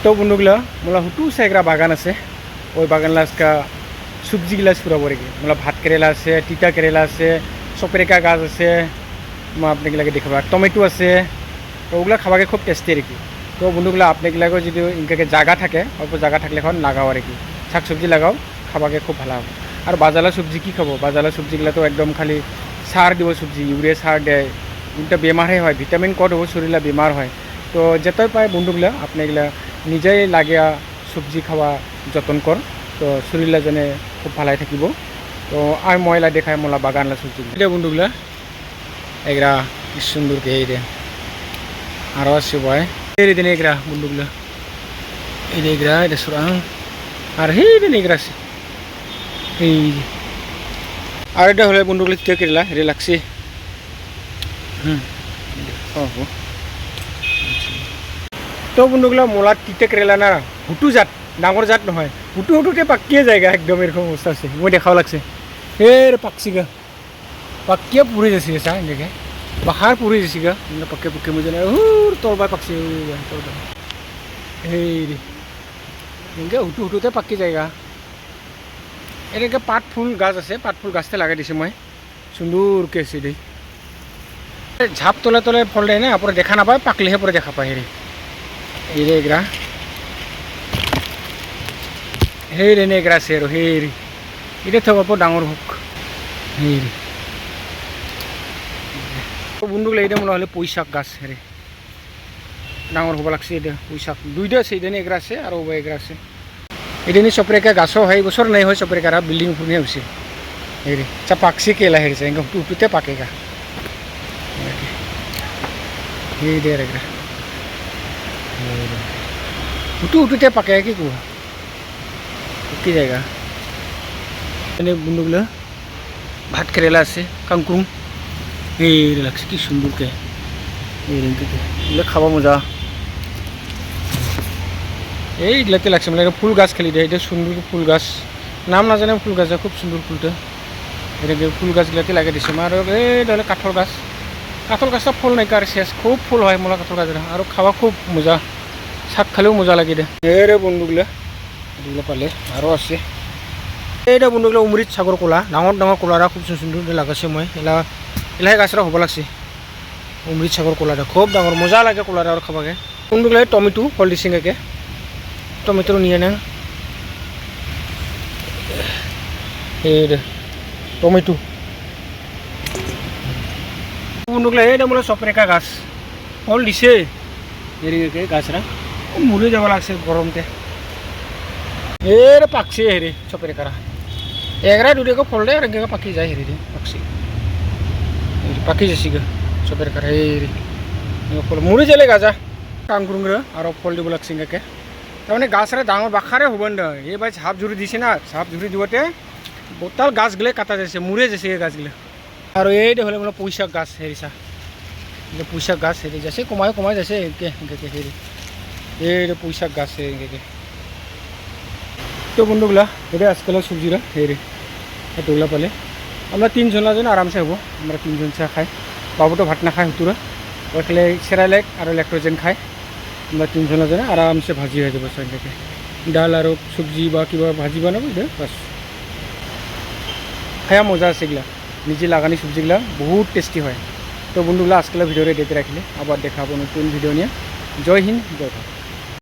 তো বন্ধুগুলা মোলা হুটু সাইগ্রা বাগান আছে ওই বাগান আজকা সবজিগুলা ছুড়াবো আর কি মোলা ভাত কেরেলা আছে তিতা কেরেলা আছে সপেরিকা গাছ আছে আপনাকে দেখাবো আর টমেটো আছে তো ওগুলো খাবাকে খুব টেস্টি আর কি তো বন্ধুগুলা আপনাকে যদি ইনকাকে জায়গা থাকে অল্প জায়গা থাকলে এখন লাগাও আর কি শাক সবজি লাগাও খাবাকে খুব ভালো হবে আর বাজালা সবজি কী খাবো বাজালা সবজিগুলো তো একদম খালি সার দিব সবজি ইউরিয়া সার দেয় উল্টা বেমারহে হয় ভিটামিন কট হবো শরীরে বেমার হয় তো যেতে পায় বন্ধুগুলা আপনাগুলা নিজেই লাগিয়া সবজি খাওয়া যতন কর তো শরীরে যেনে খুব ভালাই থাকিব তো আর ময়লা দেখায় মোলা বাগানলা সবজি এটা বন্ধুগুলা এগুলা কি সুন্দরকে এই রে আরও আছে বয় এই দিন এগুলা বন্ধুগুলা এই এগুলা এটা সুরাং আর সেই দিন এগুলা আছে এই আর এটা হলে বন্ধুগুলো তিতা কেরেলা এটা লাগছে তো বন্ধুগুলো মোলা তিতা কেরেলা না হুটু জাত ডাঙর জাত নহয় হুটু হুটুতে পাকিয়ে জায়গা একদম এরকম অবস্থা আছে মই দেখাও লাগছে এর পাকছি গা পাকিয়ে পুড়ে যাচ্ছে চা এনেকে বাহার পুড়ে যাচ্ছি গা পাকে পাকে মই জানে তলবাই পাকছি তলবাই এই রে এনেকে হুটু হুটুতে পাকি জায়গা এনেকে পাত ফুল গাছ আছে পাত ফুল গাছতে লাগাই দিছে মই সুন্দরকে আছে দেই ঝাপ তলে তলে ফল দেয় না পরে দেখা না পায় পাকলেহে পরে দেখা পায় হেরে এই রে এগুলা সেই রে এগুলা আছে আর হেরি এটা তো অল্প ডাঙর হোক হেরি বন্ধুগুলো এইটা মনে হলে পুঁইশাক গাছ হেরে ডাঙর হব লাগছে এটা পুঁইশাক দুইটা আছে এইদিনে এগুলা আছে আর ওবা এগুলা আছে এদিনে চপরেকা গাছও হয় বছর নাই হয় চপরেকারা বিল্ডিং উপরে হয়েছে হেরি চা পাকছি কেলা হেরিছে হুটু হুটুতে পাকে গা এই দে এগুলা হুটু হুটুতে পাকে কি কো কি জায়গা এনে বন্ধুগুলো ভাত কেরেলা আছে কাংকুম এই লাগছে কি সুন্দরকে এইগুলো খাওয়া মজা এইগুলাতে লাগছে মানে ফুল গাছ খেলি দেয় এটা সুন্দর ফুল গাছ নাম না জানে ফুল গাছ খুব সুন্দর ফুলটা এটাকে ফুল গাছগুলাতে লাগিয়ে দিছে আর এইটা হলে কাঠল গাছটা ফল নাই কার শেষ খুব ফুল হয় মোলা কাঠল গাছের আর খাওয়া খুব মজা শাক খালেও মজা লাগে দে এরে বন্ধুগুলা এগুলো পালে আরও আছে এইটা বন্ধুগুলো অমৃত সাগর কলা ডাঙর ডাঙর কলারা খুব সুন্দর লাগাছে মই এলাহে গাছরা হব লাগছে অমৃত সাগর কলাটা খুব ডাঙর মজা লাগে কলারা আর খাবাকে বন্ধুগুলো টমেটো ফল দিছে একে টমেটো নিয়ে নেন এই টমেটো বন্ধুগুলো এইটা বলে সপরেকা গাছ ফল দিছে এরিকে গাছরা মরে যাব লাগছে গরমতে এর পাকছে হেরে চপের কারা এগরা দুটো ফল দেয় আর পাকি যায় হেরে পাকছি পাকি যাচ্ছি গা চপের কারা হেরে ফল মরে যালে গাজা কাংকুরুংরে আর ফল দিব লাগছে একে তার গাছরা ডাঙর বাখারে হবেন না এই ভাই ঝাপ ঝুড়ি দিছে না ঝাপ ঝুড়ি দিবতে বোতাল গাছগুলো কাটা যাচ্ছে মরে যাচ্ছে এই গাছগুলো আর এইটা হলে মানে পুঁইশাক গাছ হেরিসা পুঁইশাক গাছ হেরে যাচ্ছে কমায় যাচ্ছে একে হেরে এইটা পুঁইশাক গাছ একে তো বন্ধুগুলা এটা আজকালের সবজিরা হেরে এতগুলা পালে আমরা তিনজনের জন্য আরামসে হবো আমরা তিনজন চা খাই বাবুটো ভাত না খায় হুতুরা ওখানে সেরালেক আর ল্যাক্টোজেন খায় আমরা তিনজনের জন্য আরামসে ভাজি হয়ে যাবো সঙ্গে ডাল আর সবজি বা কিবা ভাজি বানাবো এটা বাস খায়া মজা আছে এগুলা নিজে লাগানি সবজিগুলা বহুত টেস্টি হয় তো বন্ধুগুলা আজকালের ভিডিওটা দেখতে রাখলে আবার দেখাবো নতুন ভিডিও নিয়ে জয় হিন্দ জয় ভারত।